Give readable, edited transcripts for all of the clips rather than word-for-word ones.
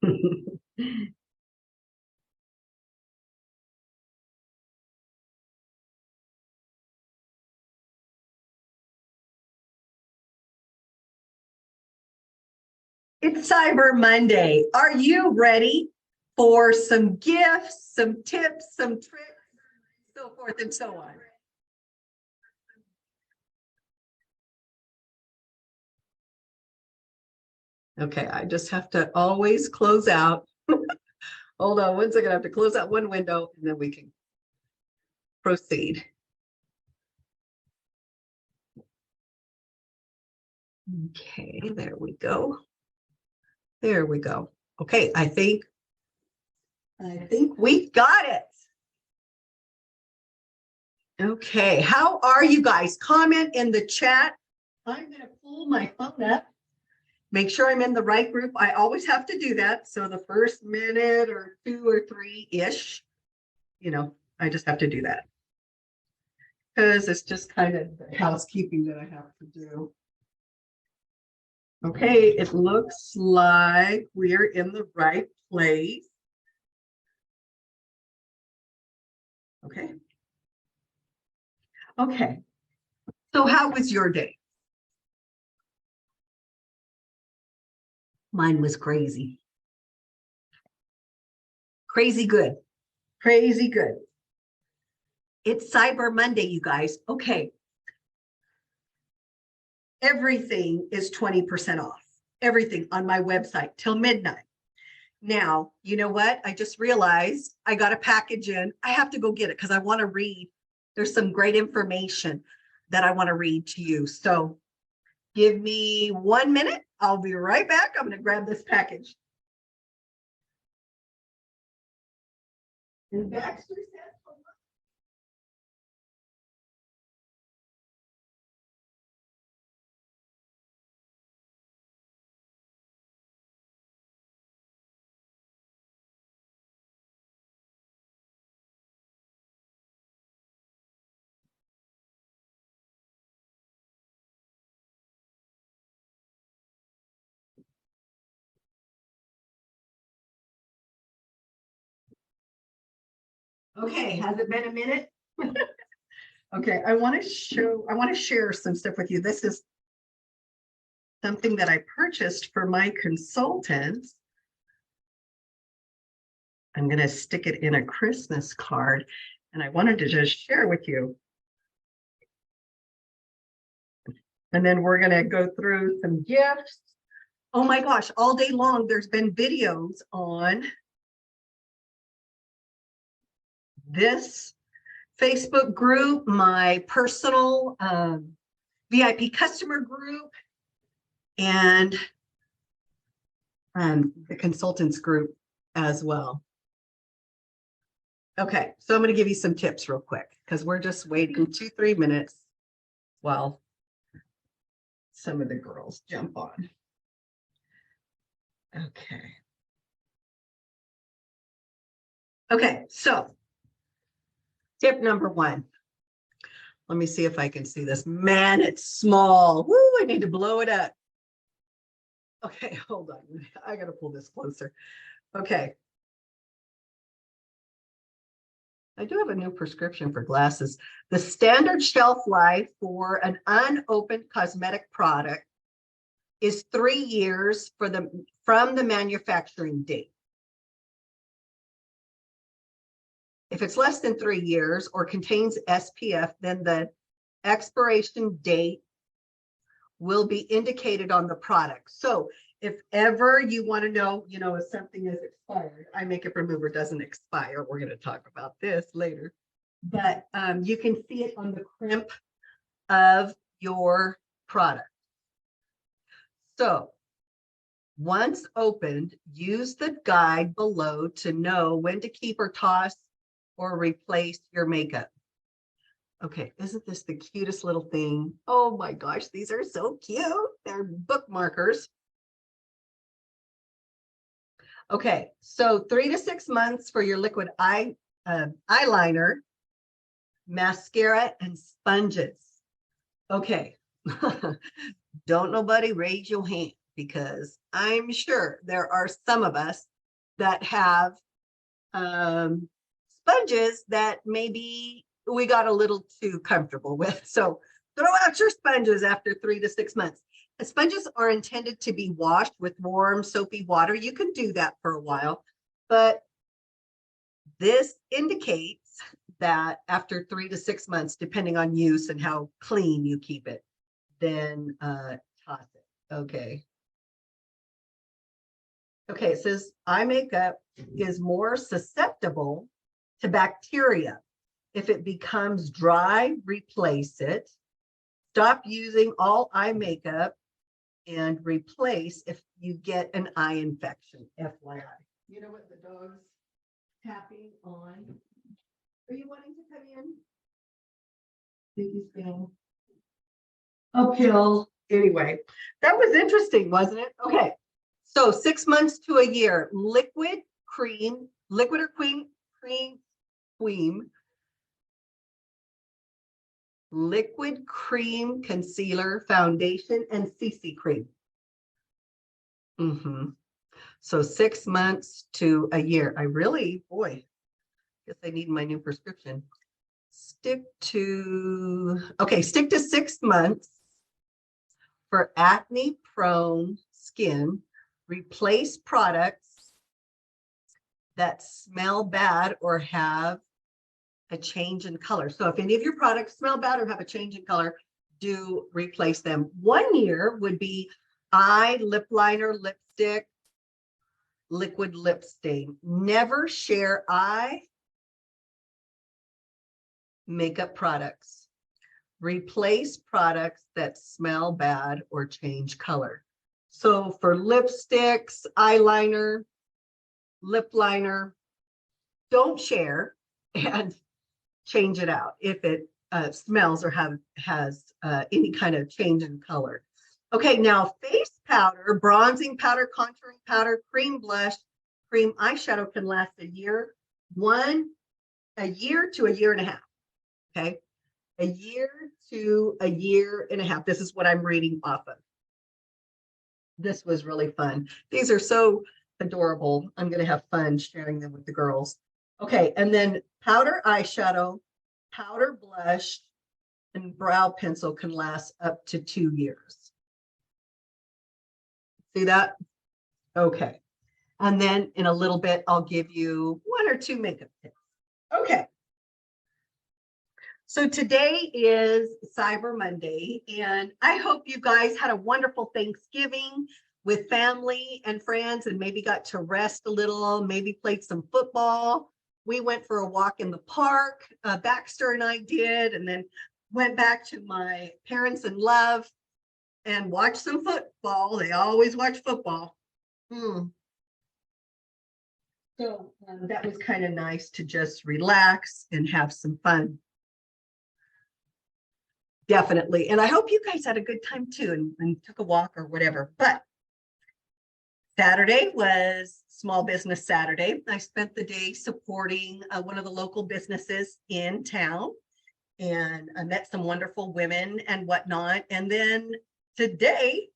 It's Cyber Monday. Are you ready for some gifts, some tips, some tricks, so forth and so on? Okay, I just have to always close out. Hold on one second. I have to close out one window and then we can proceed. Okay, there we go. There we go. Okay, I think we got it. Okay, how are you guys? Comment in the chat. I'm going to pull my phone up. Make sure I'm in the right group. I always have to do that. So the first minute or 2 or 3-ish, I just have to do that. Because it's just kind of housekeeping that I have to do. Okay, it looks like we're in the right place. Okay. Okay. So how was your day? Mine was crazy. Crazy good. Crazy good. It's Cyber Monday, you guys. Okay. Everything is 20% off. Everything on my website till midnight. Now, you know what? I just realized I got a package in. I have to go get it because I want to read. There's some great information that I want to read to you. So give me 1 minute. I'll be right back. I'm going to grab this package. And Baxter says, okay, has it been a minute? Okay, I want to share some stuff with you. This is something that I purchased for my consultants. I'm going to stick it in a Christmas card, and I wanted to just share with you. And then we're going to go through some gifts. Oh my gosh, all day long, there's been videos on this Facebook group, my personal VIP customer group, and the consultants group as well. Okay, so I'm going to give you some tips real quick because we're just waiting 2-3 minutes while some of the girls jump on. Okay. Okay, so tip number 1. Let me see if I can see this. Man, it's small. Woo, I need to blow it up. Okay, hold on. I got to pull this closer. Okay. I do have a new prescription for glasses. The standard shelf life for an unopened cosmetic product is 3 years from the manufacturing date. If it's less than 3 years or contains SPF, then the expiration date will be indicated on the product. So if ever you want to know, if something is expired, eye makeup remover doesn't expire. We're going to talk about this later. But you can see it on the crimp of your product. So once opened, use the guide below to know when to keep or toss or replace your makeup. Okay, isn't this the cutest little thing? Oh my gosh, these are so cute. They're bookmarkers. Okay, so 3 to 6 months for your liquid eyeliner, mascara, and sponges. Okay, don't nobody raise your hand because I'm sure there are some of us that have sponges that maybe we got a little too comfortable with. So throw out your sponges after 3 to 6 months. The sponges are intended to be washed with warm, soapy water. You can do that for a while, but this indicates that after 3 to 6 months, depending on use and how clean you keep it, then toss it. Okay. Okay, it says eye makeup is more susceptible to bacteria. If it becomes dry, replace it. Stop using all eye makeup and replace if you get an eye infection, FYI. You know what the dog's tapping on? Are you wanting to come in? I think he's going uphill. Anyway, that was interesting, wasn't it? Okay, so 6 months to a year, liquid or cream, liquid cream, concealer, foundation, and CC cream. So 6 months to a year. I really, boy, guess I need my new prescription. Stick to 6 months for acne prone skin. Replace products that smell bad or have a change in color. So if any of your products smell bad or have a change in color, do replace them. 1 year would be eye, lip liner, lipstick, liquid lip stain. Never share eye makeup products. Replace products that smell bad or change color. So for lipsticks, eyeliner, lip liner, don't share and change it out if it smells or has any kind of change in color. Okay, now face powder, bronzing powder, contouring powder, cream blush, cream eyeshadow can last a year to a year and a half. Okay, a year to a year and a half. This is what I'm reading off of. This was really fun. These are so adorable. I'm going to have fun sharing them with the girls. Okay, and then powder eyeshadow, powder blush, and brow pencil can last up to 2 years. See that? Okay. And then in a little bit, I'll give you 1 or 2 makeup tips. Okay. So today is Cyber Monday, and I hope you guys had a wonderful Thanksgiving with family and friends and maybe got to rest a little, maybe played some football. We went for a walk in the park, Baxter and I did, and then went back to my parents in love and watched some football. They always watch football. So that was kind of nice to just relax and have some fun. Definitely. And I hope you guys had a good time too and took a walk or whatever. But Saturday was Small Business Saturday. I spent the day supporting one of the local businesses in town, and I met some wonderful women and whatnot. And then today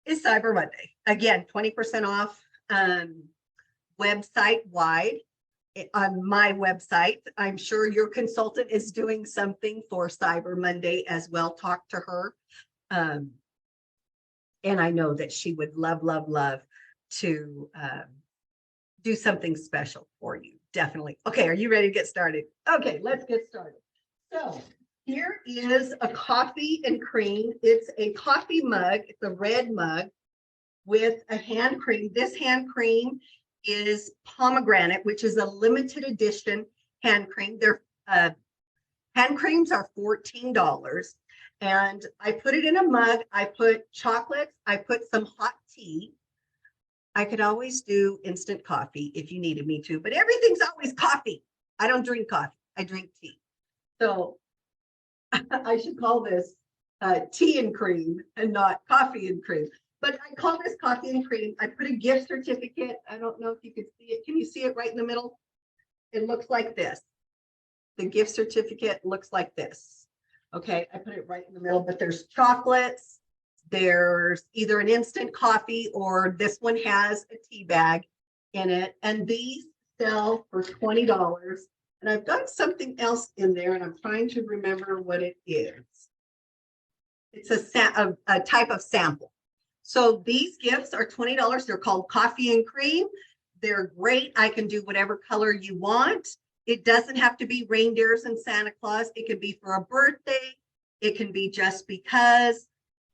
is Cyber Monday. Again, 20% off website wide. On my website. I'm sure your consultant is doing something for Cyber Monday as well. Talk to her. And I know that she would love to do something special for you. Definitely. Okay, are you ready to get started? Okay, let's get started. So here is a coffee and cream. It's a coffee mug. It's a red mug with a hand cream. This hand cream is pomegranate, which is a limited edition hand cream. Their hand creams are $14, and I put it in a mug. I put chocolates. I put some hot tea. I could always do instant coffee if you needed me to, but everything's always coffee. I don't drink coffee. I drink tea. So I should call this tea and cream and not coffee and cream. But I call this coffee and cream. I put a gift certificate. I don't know if you can see it. Can you see it right in the middle? It looks like this. The gift certificate looks like this. Okay, I put it right in the middle, but there's chocolates. There's either an instant coffee or this one has a tea bag in it, and these sell for $20. And I've got something else in there, and I'm trying to remember what it is. It's a type of sample. So these gifts are $20. They're called coffee and cream. They're great. I can do whatever color you want. It doesn't have to be reindeers and Santa Claus. It could be for a birthday. It can be just because.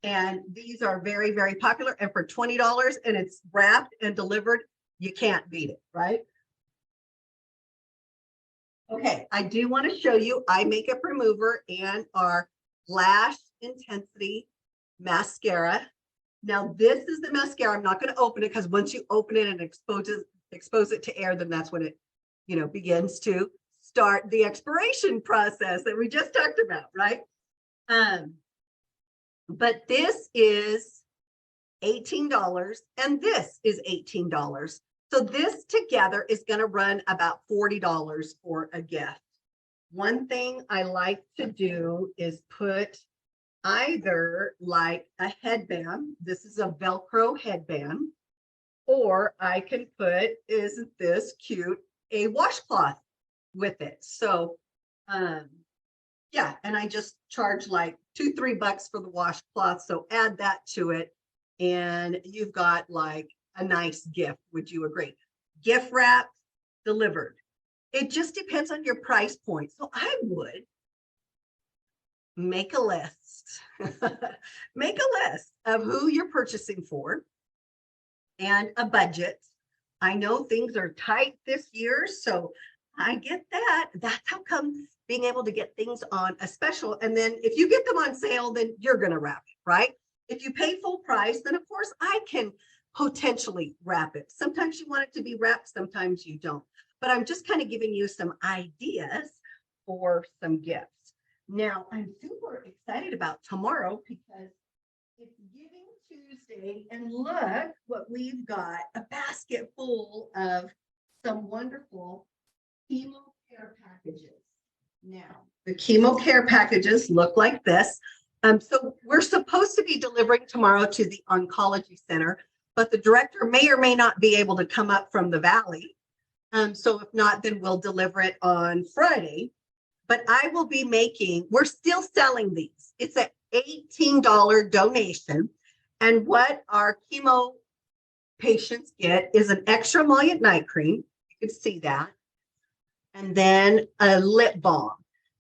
And these are very, very popular. And for $20, and it's wrapped and delivered, you can't beat it, right? Okay, I do want to show you eye makeup remover and our Lash Intensity mascara. Now, this is the mascara. I'm not going to open it because once you open it and expose it to air, then that's when it, begins to start the expiration process that we just talked about, right? But this is $18 and this is $18. So this together is going to run about $40 for a gift. One thing I like to do is put either like a headband. This is a Velcro headband. Or I can put, isn't this cute, a washcloth with it. So, yeah, and I just charge like $2-3 for the washcloth. So add that to it and you've got like a nice gift. Would you agree? Gift wrap delivered. It just depends on your price point. So I would make a list. Make a list of who you're purchasing for and a budget. I know things are tight this year, so I get that. That's how come being able to get things on a special. And then if you get them on sale, then you're going to wrap it, right? If you pay full price, then of course I can potentially wrap it. Sometimes you want it to be wrapped, sometimes you don't. But I'm just kind of giving you some ideas for some gifts. Now, I'm super excited about tomorrow because it's Giving Tuesday, and look what we've got, a basket full of some wonderful chemo care packages. Now, the chemo care packages look like this. So we're supposed to be delivering tomorrow to the oncology center, but the director may or may not be able to come up from the valley. So if not, then we'll deliver it on Friday. But I will be we're still selling these. It's an $18 donation. And what our chemo patients get is an extra emollient night cream. You can see that. And then a lip balm.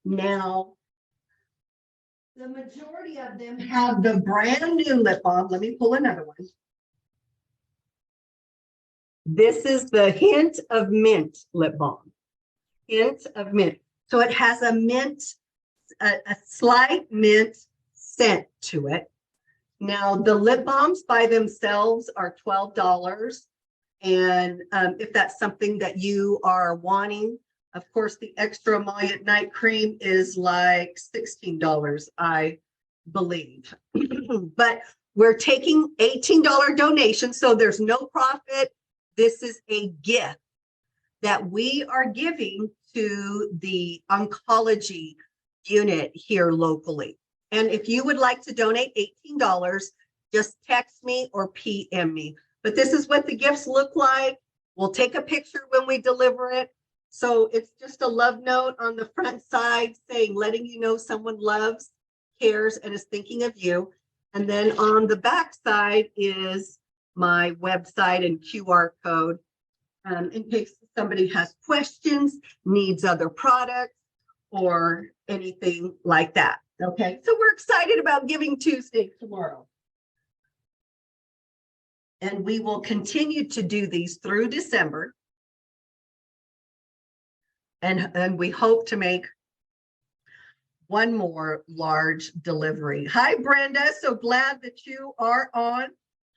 Now, the majority of them have the brand new lip balm. Let me pull another one. This is the Hint of Mint lip balm. Hint of Mint. So it has a mint, a slight mint scent to it. Now, the lip balms by themselves are $12. And if that's something that you are wanting, of course, the extra emollient night cream is like $16, I believe. But we're taking $18 donations, so there's no profit. This is a gift that we are giving to the oncology unit here locally. And if you would like to donate $18, just text me or PM me. But this is what the gifts look like. We'll take a picture when we deliver it. So it's just a love note on the front side saying, letting you know someone loves, cares, and is thinking of you. And then on the back side is my website and QR code in case somebody has questions, needs other products, or anything like that. Okay, so we're excited about Giving Tuesday tomorrow. And we will continue to do these through December. And we hope to make one more large delivery. Hi, Brenda. So glad that you are on.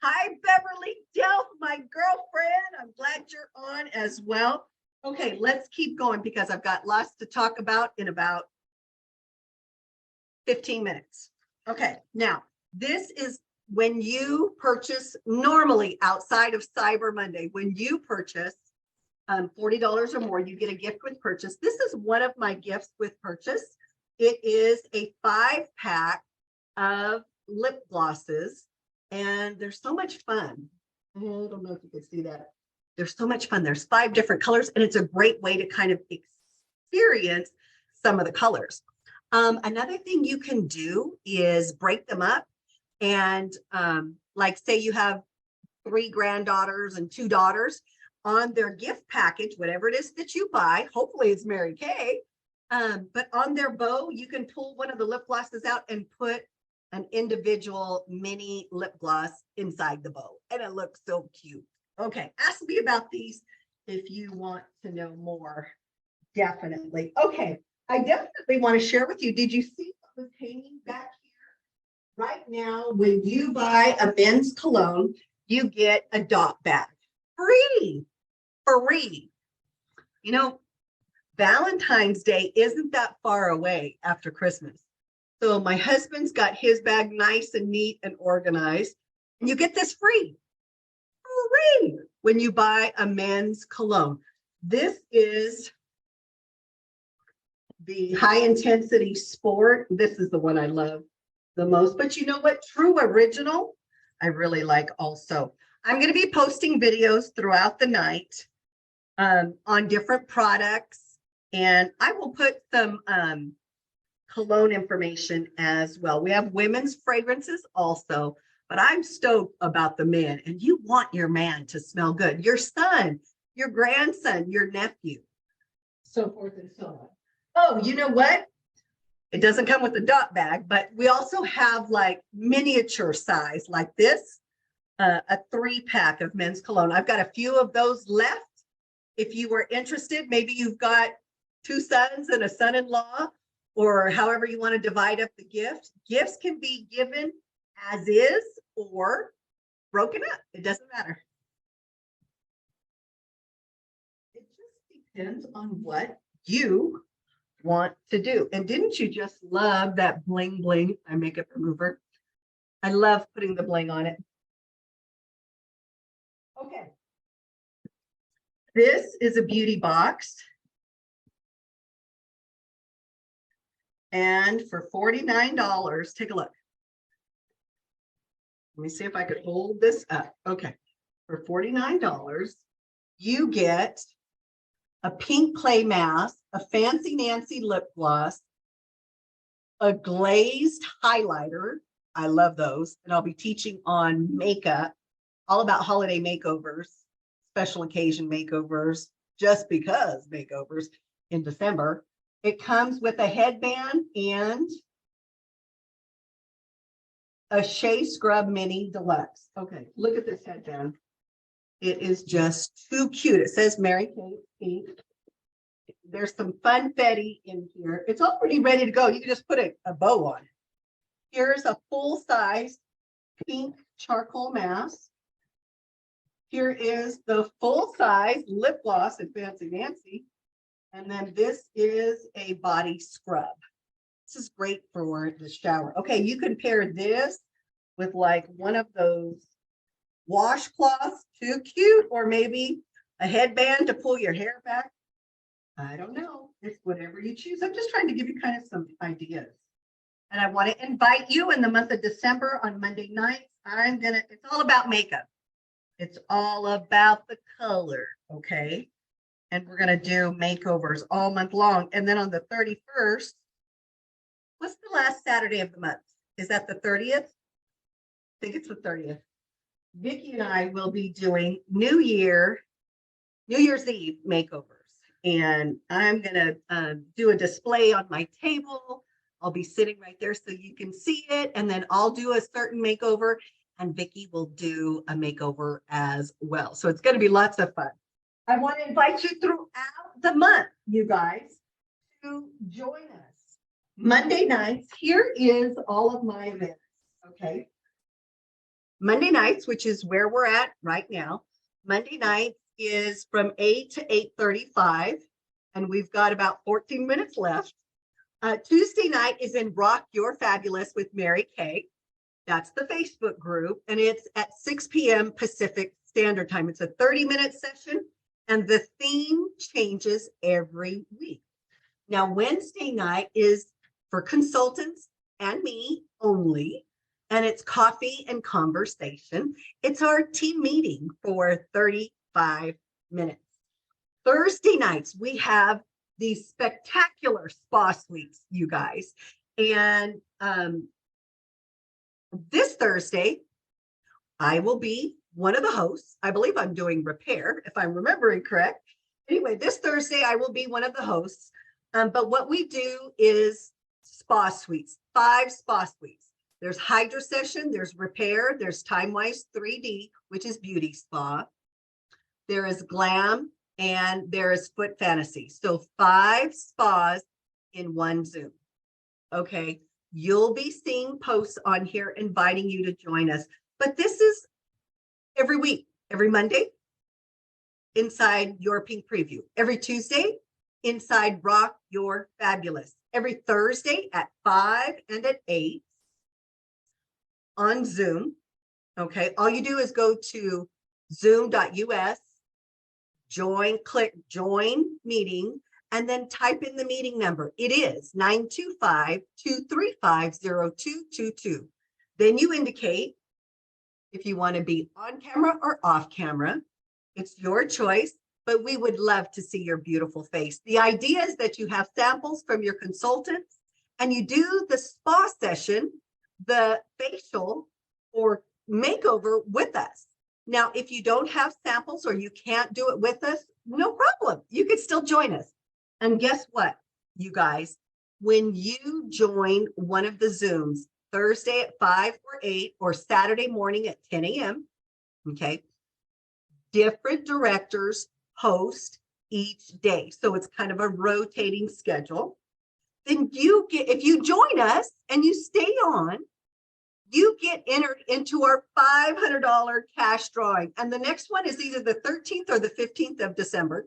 Hi, Beverly Delph, my girlfriend. I'm glad you're on as well. Okay, let's keep going because I've got lots to talk about in about 15 minutes. Okay, now this is when you purchase normally outside of Cyber Monday, when you purchase $40 or more, you get a gift with purchase. This is one of my gifts with purchase. It is a 5-pack of lip glosses, and they're so much fun. I don't know if you can see that. They're so much fun. There's 5 different colors, and it's a great way to kind of experience some of the colors. Another thing you can do is break them up. And like say you have 3 granddaughters and 2 daughters, on their gift package, whatever it is that you buy, hopefully it's Mary Kay, but on their bow, you can pull one of the lip glosses out and put an individual mini lip gloss inside the bow. And it looks so cute. Okay, ask me about these if you want to know more. Definitely. Okay, I definitely want to share with you. Did you see what was hanging back here? Right now, when you buy a men's cologne, you get a dot bag. Free. You know, Valentine's Day isn't that far away after Christmas. So my husband's got his bag nice and neat and organized. And you get this free when you buy a men's cologne. This is the high intensity sport. This is the one I love the most. But you know what? True Original, I really like also. I'm going to be posting videos throughout the night on different products, and I will put some cologne information as well. We have women's fragrances also, but I'm stoked about the men, and you want your man to smell good. Your son, your grandson, your nephew, so forth and so on. Oh, you know what? It doesn't come with a dot bag, but we also have like miniature size like this, a 3-pack of men's cologne. I've got a few of those left. If you were interested, maybe you've got 2 sons and a son-in-law, or however you want to divide up the gift. Gifts can be given as is or broken up. It doesn't matter. It just depends on what you want to do. And didn't you just love that bling bling, my makeup remover? I love putting the bling on it. Okay. This is a beauty box. And for $49, take a look. Let me see if I could hold this up. Okay. For $49, you get a pink clay mask, a Fancy Nancy lip gloss, a glazed highlighter. I love those. And I'll be teaching on makeup, all about holiday makeovers, special occasion makeovers, just because makeovers in December. It comes with a headband and a Shea Scrub Mini Deluxe. Okay, look at this headband. It is just too cute. It says Mary Kay Pink. There's some funfetti in here. It's already ready to go. You can just put a bow on it. Here's a full-size pink charcoal mask. Here is the full-size lip gloss in Fancy Nancy. And then this is a body scrub. This is great for the shower. Okay, you can pair this with like one of those washcloths, too cute, or maybe a headband to pull your hair back. I don't know. It's whatever you choose. I'm just trying to give you kind of some ideas. And I want to invite you in the month of December on Monday nights. It's all about makeup. It's all about the color, okay? And we're going to do makeovers all month long. And then on the 31st, what's the last Saturday of the month? Is that the 30th? I think it's the 30th. Vicki and I will be doing New Year's Eve makeovers. And I'm going to do a display on my table. I'll be sitting right there so you can see it. And then I'll do a certain makeover and Vicki will do a makeover as well. So it's going to be lots of fun. I want to invite you throughout the month, you guys, to join us. Monday nights, here is all of my events, okay? Monday nights, which is where we're at right now. Monday nights is from 8 to 8:35, and we've got about 14 minutes left. Tuesday night is in Rock Your Fabulous with Mary Kay. That's the Facebook group, and it's at 6 p.m. Pacific Standard Time. It's a 30-minute session, and the theme changes every week. Now, Wednesday night is for consultants and me only, and it's coffee and conversation. It's our team meeting for 30 5 minutes. Thursday nights, we have these spectacular spa suites, you guys. And this Thursday, I will be one of the hosts. I believe I'm doing repair, if I'm remembering correct. Anyway, this Thursday, I will be one of the hosts. But what we do is spa suites, 5 spa suites. There's Hydra Session, there's Repair, there's Time-Wise 3D, which is Beauty Spa. There is Glam, and there is Foot Fantasy. So 5 spas in one Zoom. Okay, you'll be seeing posts on here inviting you to join us. But this is every week, every Monday, inside Your Pink Preview. Every Tuesday, inside Rock Your Fabulous. Every Thursday at 5 and at 8 on Zoom. Okay, all you do is go to zoom.us, click join meeting, and then type in the meeting number. It is 925-235-0222. Then you indicate if you want to be on camera or off camera. It's your choice, but we would love to see your beautiful face. The idea is that you have samples from your consultants and you do the spa session, the facial or makeover with us. Now, if you don't have samples or you can't do it with us, no problem. You can still join us. And guess what, you guys? When you join one of the Zooms, Thursday at 5 or 8 or Saturday morning at 10 a.m., okay, different directors host each day. So it's kind of a rotating schedule. Then you get, if you join us and you stay on, you get entered into our $500 cash drawing. And the next one is either the 13th or the 15th of December.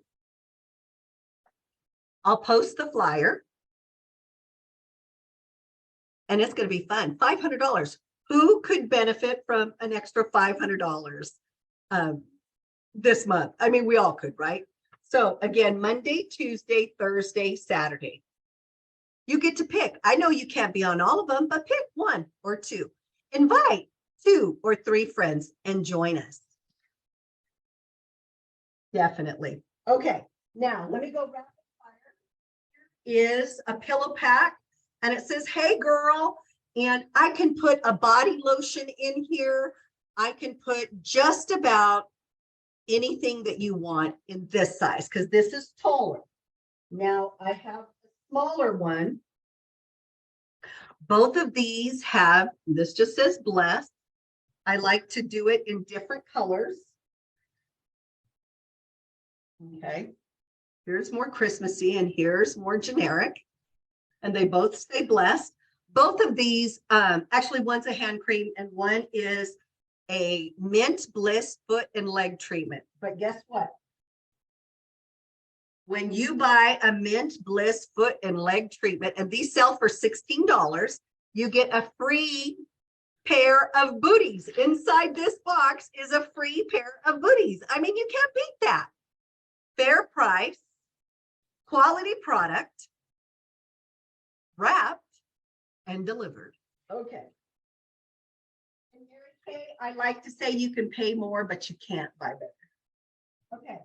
I'll post the flyer. And it's going to be fun. $500. Who could benefit from an extra $500 this month? I mean, we all could, right? So again, Monday, Tuesday, Thursday, Saturday. You get to pick. I know you can't be on all of them, but pick 1 or 2. Invite 2 or 3 friends and join us. Definitely. Okay, now let me go rapid fire. Here is a pillow pack, and it says, hey girl, and I can put a body lotion in here. I can put just about anything that you want in this size, because this is taller. Now I have a smaller one. Both of these have, this just says blessed. I like to do it in different colors. Okay, here's more Christmassy and here's more generic. And they both say blessed. Both of these, actually one's a hand cream and one is a mint bliss foot and leg treatment. But guess what? When you buy a mint bliss foot and leg treatment, and these sell for $16, you get a free pair of booties. Inside this box is a free pair of booties. I mean, you can't beat that. Fair price, quality product, wrapped and delivered. Okay. And I like to say you can pay more, but you can't buy better. Okay.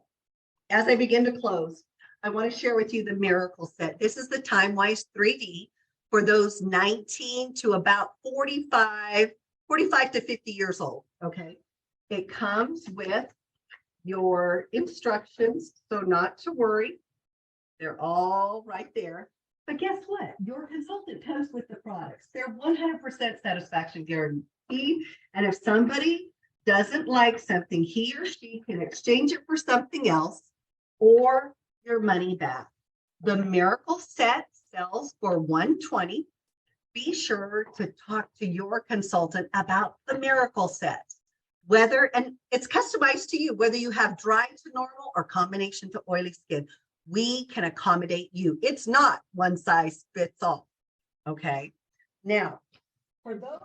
As I begin to close, I want to share with you the Miracle Set. This is the Time-Wise 3D for those 19 to about 45 to 50 years old. Okay. It comes with your instructions, so not to worry. They're all right there. But guess what? Your consultant comes with the products. They're 100% satisfaction guaranteed. And if somebody doesn't like something, he or she can exchange it for something else or your money back. The Miracle Set sells for $120. Be sure to talk to your consultant about the Miracle Set. And it's customized to you, whether you have dry to normal or combination to oily skin. We can accommodate you. It's not one size fits all. Okay. Now, for those of us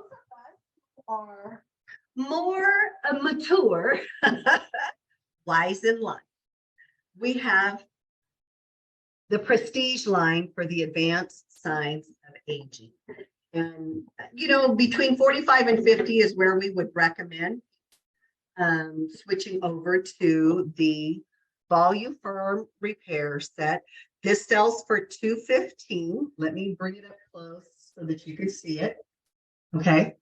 who are more mature, wise in life, we have the Prestige line for the advanced signs of aging. And, you know, between 45 and 50 is where we would recommend. switching over to the Volume Firm Repair Set. This sells for $215. Let me bring it up close so that you can see it. Okay.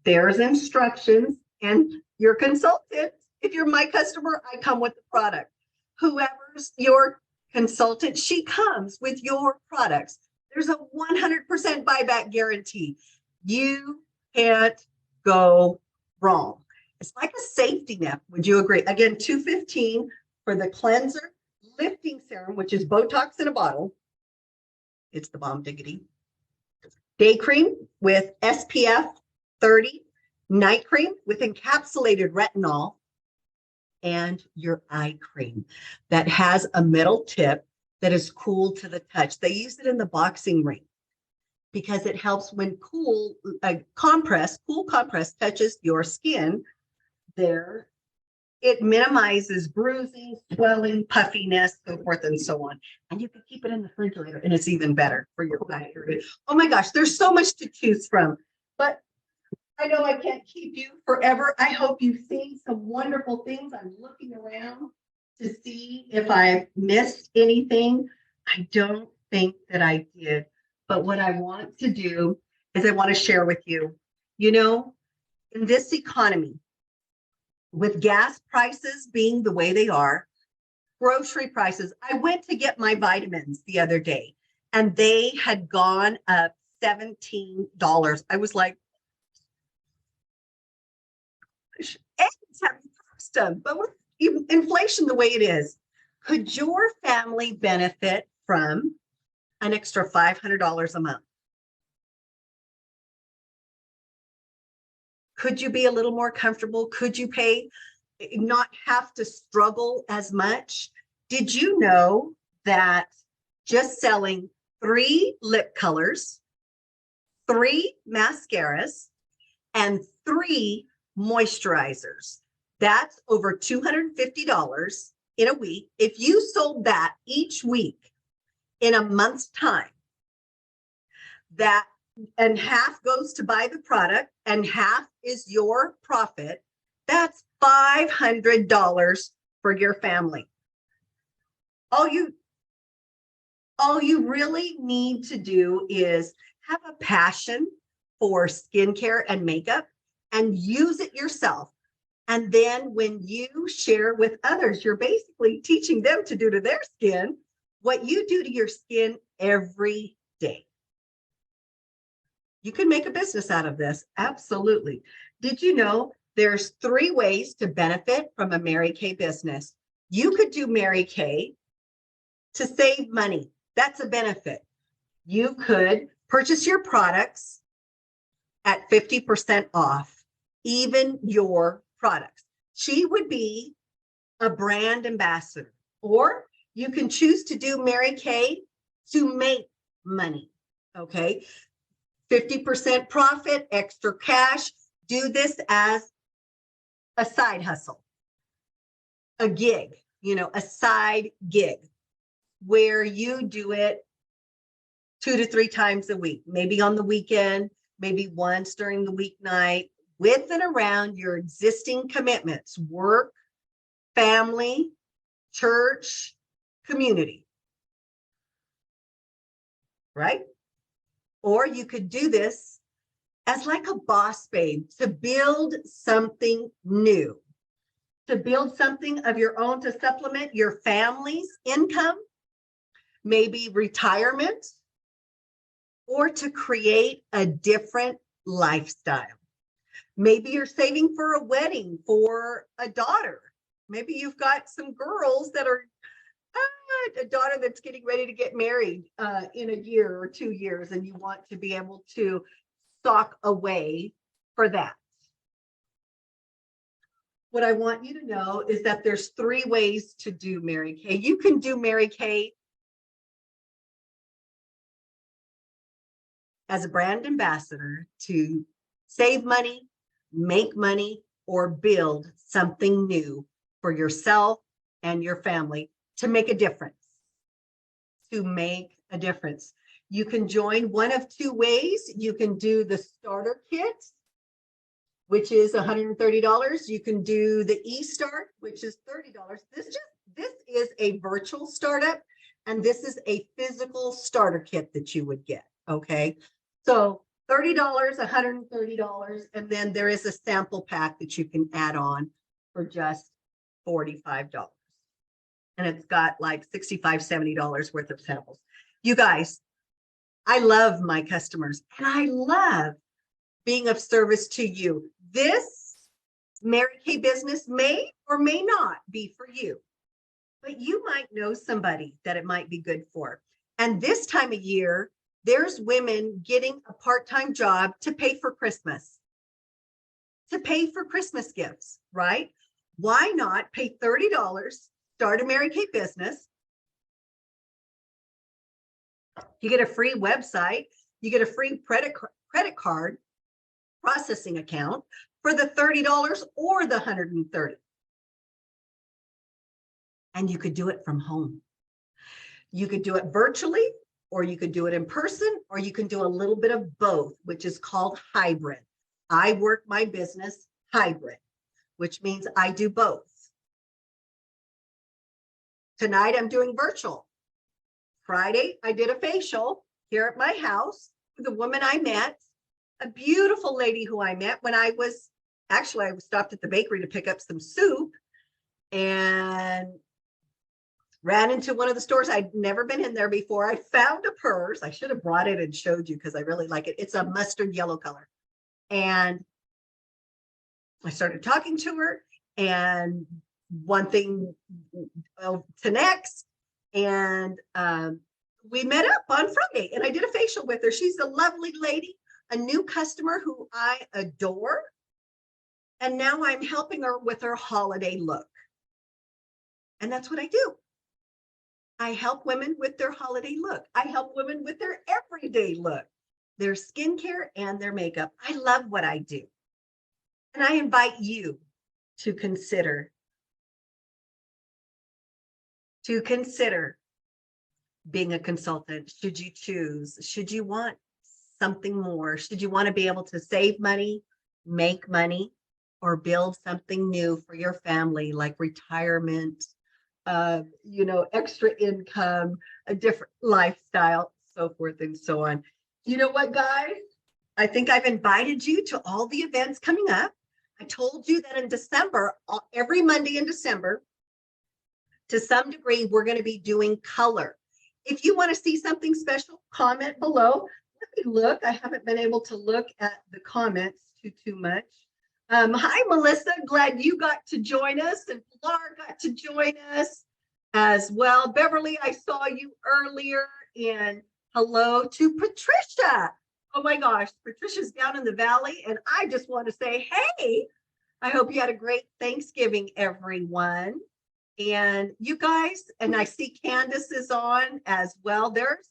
There's instructions, and your consultant, if you're my customer, I come with the product. Whoever's your consultant, she comes with your products. There's a 100% buyback guarantee. You can't go wrong. It's like a safety net. Would you agree? Again, $215 for the cleanser lifting serum, which is Botox in a bottle. It's the bomb diggity. Day cream with SPF 30, night cream with encapsulated retinol, and your eye cream that has a metal tip that is cool to the touch. They use it in the boxing ring because it helps when cool compress touches your skin there. It minimizes bruising, swelling, puffiness, so forth and so on. And you can keep it in the refrigerator, and it's even better for your eye area. Oh my gosh, there's so much to choose from. But I know I can't keep you forever. I hope you've seen some wonderful things. I'm looking around to see if I missed anything. I don't think that I did. But what I want to do is I want to share with you, you know, in this economy, with gas prices being the way they are, grocery prices, I went to get my vitamins the other day, and they had gone up $17. I was like, eggs have cost them, but with inflation the way it is, could your family benefit from an extra $500 a month? Could you be a little more comfortable? Could you not have to struggle as much? Did you know that just selling 3 lip colors, 3 mascaras, and 3 moisturizers, that's over $250 in a week. If you sold that each week in a month's time, and half goes to buy the product and half is your profit, that's $500 for your family. All you really need to do is have a passion for skincare and makeup and use it yourself. And then when you share with others, you're basically teaching them to do to their skin what you do to your skin every day. You can make a business out of this. Absolutely. Did you know there's 3 ways to benefit from a Mary Kay business? You could do Mary Kay to save money. That's a benefit. You could purchase your products at 50% off, even your products. She would be a brand ambassador. Or you can choose to do Mary Kay to make money. Okay. 50% profit, extra cash. Do this as a side hustle, a gig, a side gig where you do it 2 to 3 times a week, maybe on the weekend, maybe once during the weeknight, with and around your existing commitments, work, family, church, community, right? Or you could do this as like a boss babe to build something new, to build something of your own to supplement your family's income, maybe retirement, or to create a different lifestyle. Maybe you're saving for a wedding for a daughter. Maybe you've got some girls that are a daughter that's getting ready to get married in a year or 2 years, and you want to be able to stock away for that. What I want you to know is that there's 3 ways to do Mary Kay. You can do Mary Kay as a brand ambassador to save money, make money, or build something new for yourself and your family to make a difference. To make a difference. You can join one of 2 ways. You can do the starter kit which is $130. You can do the e-start, which is $30. This is a virtual startup, and this is a physical starter kit that you would get. Okay, so $30, $130, and then there is a sample pack that you can add on for just $45. And it's got like $65, $70 worth of samples. You guys, I love my customers, and I love being of service to you. This Mary Kay business may or may not be for you, but you might know somebody that it might be good for. And this time of year, there's women getting a part-time job to pay for Christmas, to pay for Christmas gifts, right? Why not pay $30, start a Mary Kay business? You get a free website, you get a free credit card processing account for the $30 or the $130. And you could do it from home. You could do it virtually, or you could do it in person, or you can do a little bit of both, which is called hybrid. I work my business hybrid, which means I do both. Tonight I'm doing virtual. Friday, I did a facial here at my house with a woman I met, a beautiful lady who I met when I stopped at the bakery to pick up some soup and ran into one of the stores. I'd never been in there before. I found a purse. I should have brought it and showed you because I really like it. It's a mustard yellow color. And I started talking to her, and one thing to next. And we met up on Friday, and I did a facial with her. She's a lovely lady, a new customer who I adore. And now I'm helping her with her holiday look. And that's what I do. I help women with their holiday look. I help women with their everyday look, their skincare and their makeup. I love what I do. And I invite you to consider being a consultant. Should you choose? Should you want something more? Should you want to be able to save money, make money, or build something new for your family, like retirement, extra income, a different lifestyle, so forth and so on. You know what, guys? I think I've invited you to all the events coming up. I told you that in December, every Monday in December, to some degree, we're going to be doing color. If you want to see something special, comment below. Let me look. I haven't been able to look at the comments too much. Hi, Melissa. Glad you got to join us, and Pilar got to join us as well. Beverly, I saw you earlier, and hello to Patricia. Oh my gosh, Patricia's down in the valley, and I just want to say, hey, I hope you had a great Thanksgiving, everyone. And you guys, and I see Candace is on as well. There's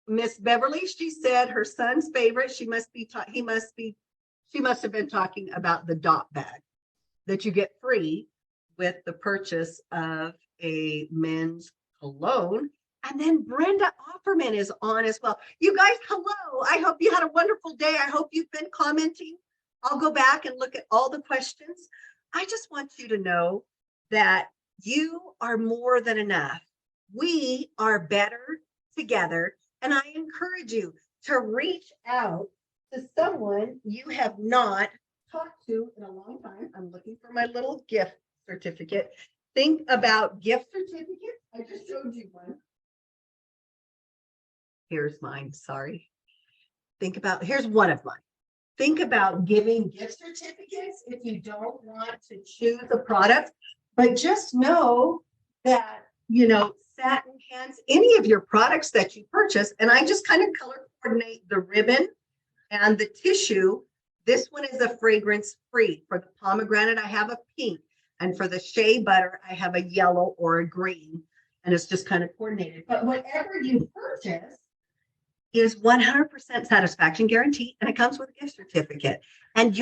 Miss Beverly. She said her son's favorite. She must have been talking about the dot bag that you get free with the purchase of a men's cologne. And then Brenda Offerman is on as well. You guys, hello. I hope you had a wonderful day. I hope you've been commenting. I'll go back and look at all the questions. I just want you to know that you are more than enough. We are better together. And I encourage you to reach out to someone you have not talked to in a long time. I'm looking for my little gift certificate. Think about gift certificates. I just showed you one. Here's mine, sorry. Here's one of mine. Think about giving gift certificates if you don't want to choose a product, but just know that, satin pants, any of your products that you purchase, and I just kind of color coordinate the ribbon and the tissue. This one is a fragrance free. For the pomegranate, I have a pink. And for the shea butter, I have a yellow or a green. And it's just kind of coordinated. But whatever you purchase is 100% satisfaction guarantee. And it comes with a gift certificate and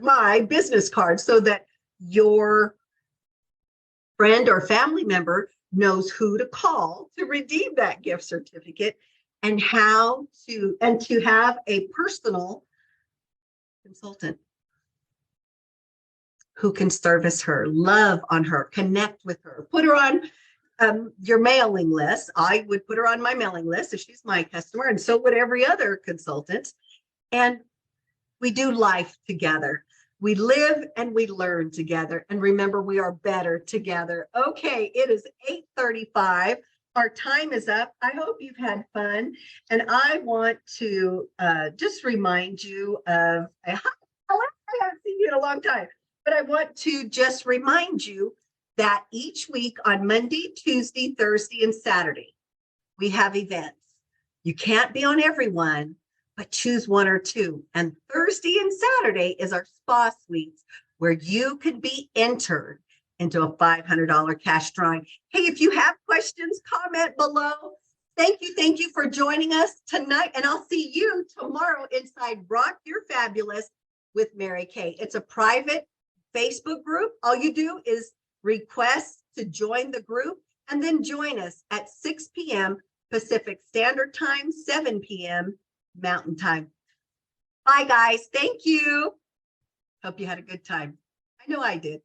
my business card, so that your friend or family member knows who to call to redeem that gift certificate, and to have a personal consultant who can service her, love on her, connect with her, put her on your mailing list. I would put her on my mailing list if she's my customer, and so would every other consultant. And we do life together. We live and we learn together. And remember, we are better together. Okay, it is 8:35. Our time is up. I hope you've had fun. And I want to just remind you of, I haven't seen you in a long time, but I want to just remind you that each week on Monday, Tuesday, Thursday, and Saturday, we have events. You can't be on every one, but choose one or two. And Thursday and Saturday is our spa suites, where you can be entered into a $500 cash drawing. Hey, if you have questions, comment below. Thank you for joining us tonight. And I'll see you tomorrow inside Rock You're Fabulous with Mary Kay. It's a private Facebook group. All you do is request to join the group and then join us at 6 p.m. Pacific Standard Time, 7 p.m. Mountain Time. Bye, guys. Thank you. Hope you had a good time. I know I did.